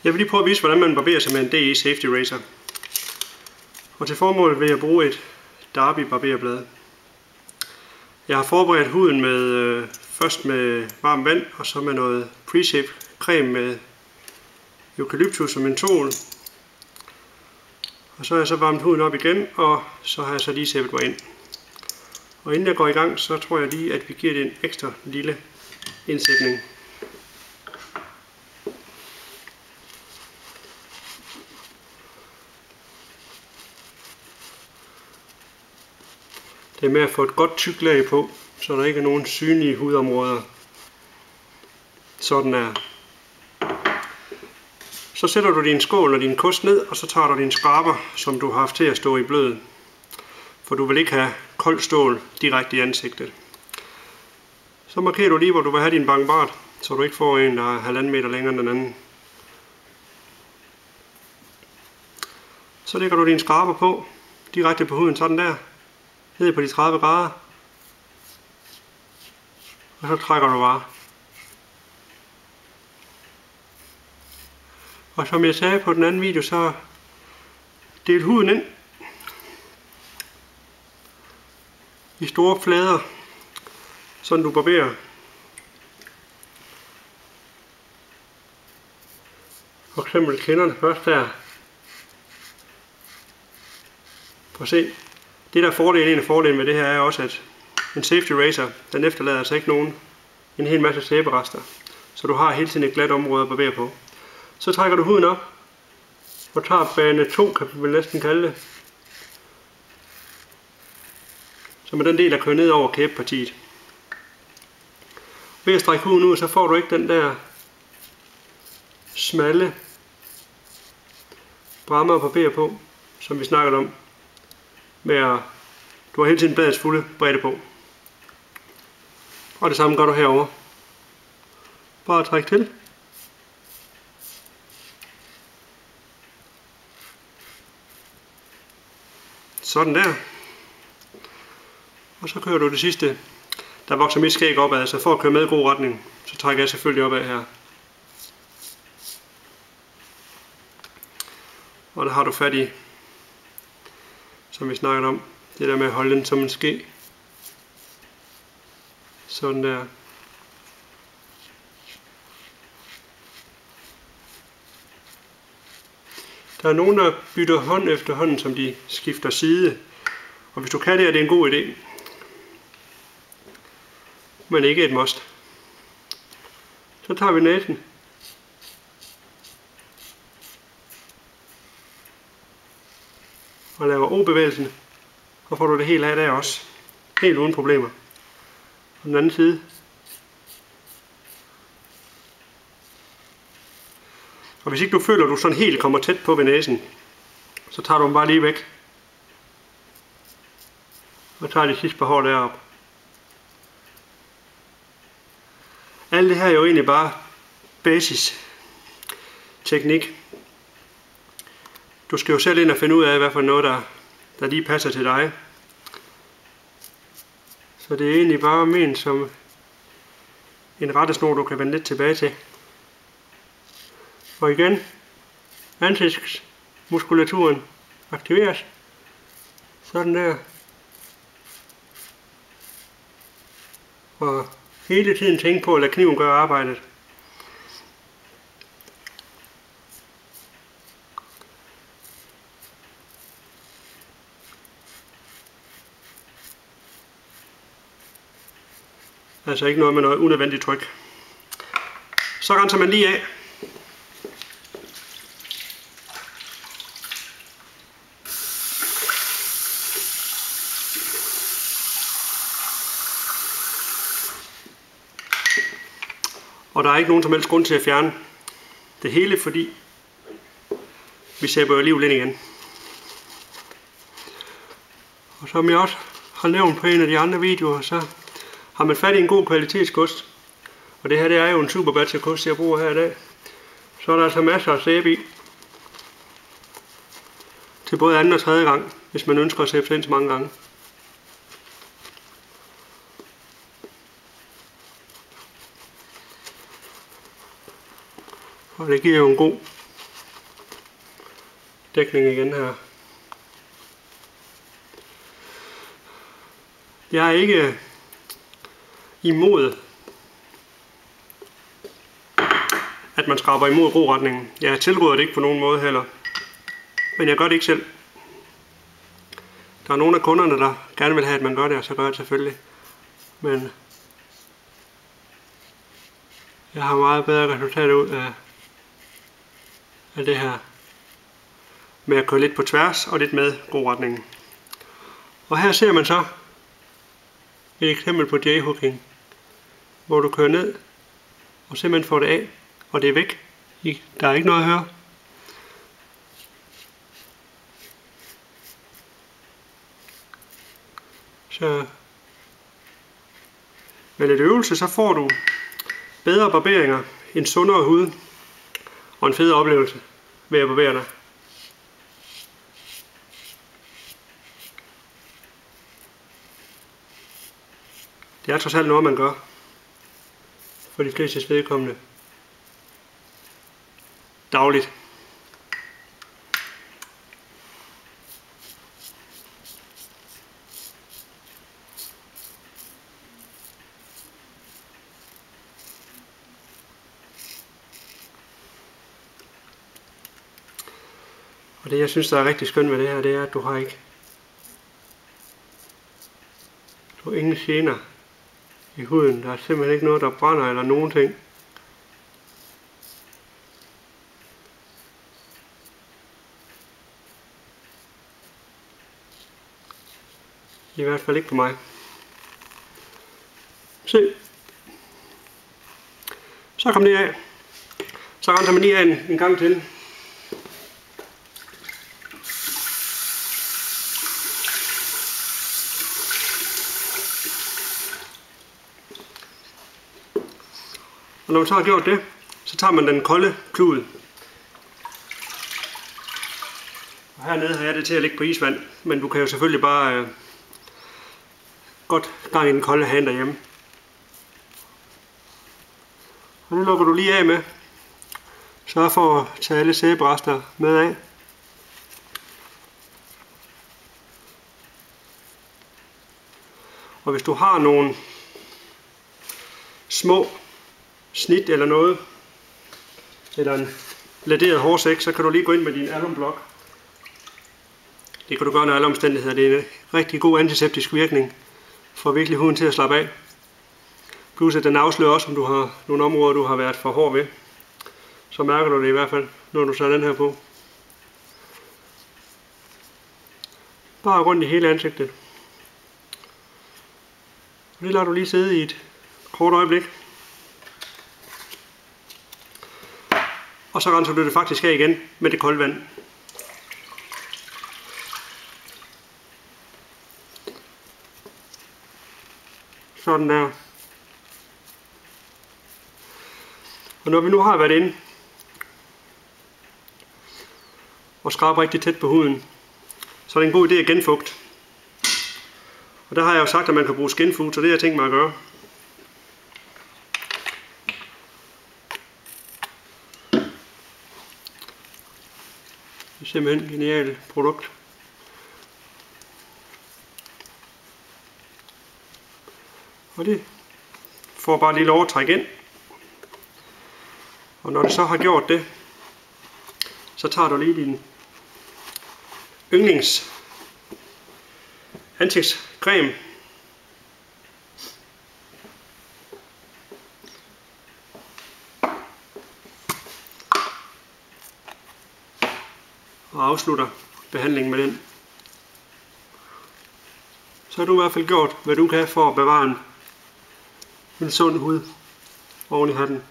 Jeg vil lige prøve at vise, hvordan man barberer sig med en DI Safety Razor. Og til formålet vil jeg bruge et Darby barberblad. Jeg har forberedt huden med først med varmt vand, og så med noget pre-shave creme med eukalyptus og mentol. Og så har jeg så varmet huden op igen, og så har jeg så lige sæbet mig ind. Og inden jeg går i gang, så tror jeg lige, at vi giver det en ekstra lille indsætning. Det er med at få et godt tykt lag på, så der ikke er nogen synlige hudområder. Sådan er. Så sætter du din skål og din kost ned, og så tager du din skraber, som du har haft til at stå i blød. For du vil ikke have koldt stål direkte i ansigtet. Så markerer du lige, hvor du vil have din bangbart, så du ikke får en, der er 1,5 meter længere end den anden. Så lægger du din skraber på, direkte på huden, sådan der. Ned på de 30 grader. Og så trækker du bare. Og som jeg sagde på den anden video, så del huden ind i store flader, sådan du barberer. For eksempel kinderne først her. Prøv at se. Det der er en af fordelen med det her er også, at en safety razor, den efterlader altså ikke en hel masse sæberester. Så du har hele tiden et glat område at barbere på. Så trækker du huden op og tager bane 2, kan vi næsten kalde det. Som er den del, der kører ned over kæbepartiet. Ved at strække huden ud, så får du ikke den der smalle bræmme at barbere på, som vi snakkede om. Du har hele tiden bladets fulde bredde på. Og det samme gør du herover. Bare træk til. Sådan der. Og så kører du det sidste. Der vokser mit skæg opad, så for at køre med i god retning, så trækker jeg selvfølgelig opad her. Og der har du fat i, som vi snakkede om, det der med at holde den som en ske. Sådan der. Der er nogen, der bytter hånd efter hånd, som de skifter side. Og hvis du kan det, er det en god idé. Men ikke et must. Så tager vi næsen. Og laver O-bevægelsen. Og får du det helt af der også. Helt uden problemer. På den anden side. Og hvis ikke du føler, at du sådan helt kommer tæt på ved næsen, så tager du dem bare lige væk. Og tager de sidste par hår deroppe. Alt det her er jo egentlig bare basis teknik. Du skal jo selv ind og finde ud af, hvad for noget, der lige passer til dig. Så det er egentlig bare ment som en rettesnor, du kan vende lidt tilbage til. Og igen, ansigtsmuskulaturen aktiveres. Sådan der. Og hele tiden tænke på at lade kniven gøre arbejdet. Altså ikke noget med noget unødvendigt tryk. Så renser man lige af. Og der er ikke nogen som helst grund til at fjerne det hele, fordi vi sæber jo alligevel ind igen. Og som jeg også har nævnt på en af de andre videoer, så har man fat i en god kvalitetskost. Og det her, det er jo en super batch kost, jeg bruger her i dag. Så er der altså masser af sæbe i. Til både anden og tredje gang, hvis man ønsker at sæbe ind så mange gange. Og det giver jo en god dækning igen her. Jeg er ikke imod, at man skraber imod roretningen. Jeg tilråder det ikke på nogen måde heller. Men jeg gør det ikke selv. Der er nogle af kunderne, der gerne vil have, at man gør det, og så gør jeg det selvfølgelig. Men jeg har meget bedre resultater ud af det her. Med at køre lidt på tværs og lidt med roretningen. Og her ser man så et eksempel på J-hooking, hvor du kører ned og simpelthen får det af, og det er væk. Der er ikke noget at høre. Så med lidt øvelse, så får du bedre barberinger, en sundere hud og en federe oplevelse ved at barbere dig. Det er trods alt noget, man gør for de fleste vedkommende dagligt. Og det jeg synes der er rigtig skønt ved det her, det er at du har ingen gener i huden. Der er simpelthen ikke noget der brænder eller nogen ting. I hvert fald ikke på mig. Se. Så kom det af. Så renser man lige af en gang til. Og når man så har gjort det, så tager man den kolde klud. Og hernede har jeg det til at ligge på isvand, men du kan jo selvfølgelig bare godt gang i den kolde hane derhjemme. Og nu lukker du lige af med. Sørg for at tage alle sæberester med af. Og hvis du har nogle små snit eller noget, eller en laderet hårsæk, så kan du lige gå ind med din alumblok. Det kan du gøre under alle omstændigheder. Det er en rigtig god antiseptisk virkning. Får virkelig huden til at slappe af. Plus at den afslører også, om du har nogle områder, du har været for hård ved. Så mærker du det i hvert fald, når du tager den her på. Bare rundt i hele ansigtet. Og det lader du lige sidde i et kort øjeblik. Og så renser du det faktisk af igen med det kolde vand. Sådan der. Og når vi nu har været inde og skrabe rigtig tæt på huden, så er det en god idé at genfugte. Og der har jeg jo sagt, at man kan bruge skin food, så det har jeg tænkt mig at gøre. Det er simpelthen et genialt produkt. Og det får bare lige lov at trække ind. Og når det så har gjort det, så tager du lige din yndlings ansigtscreme. Og afslutter behandlingen med den. Så har du i hvert fald gjort, hvad du kan for at bevare en sund hud oven i hatten.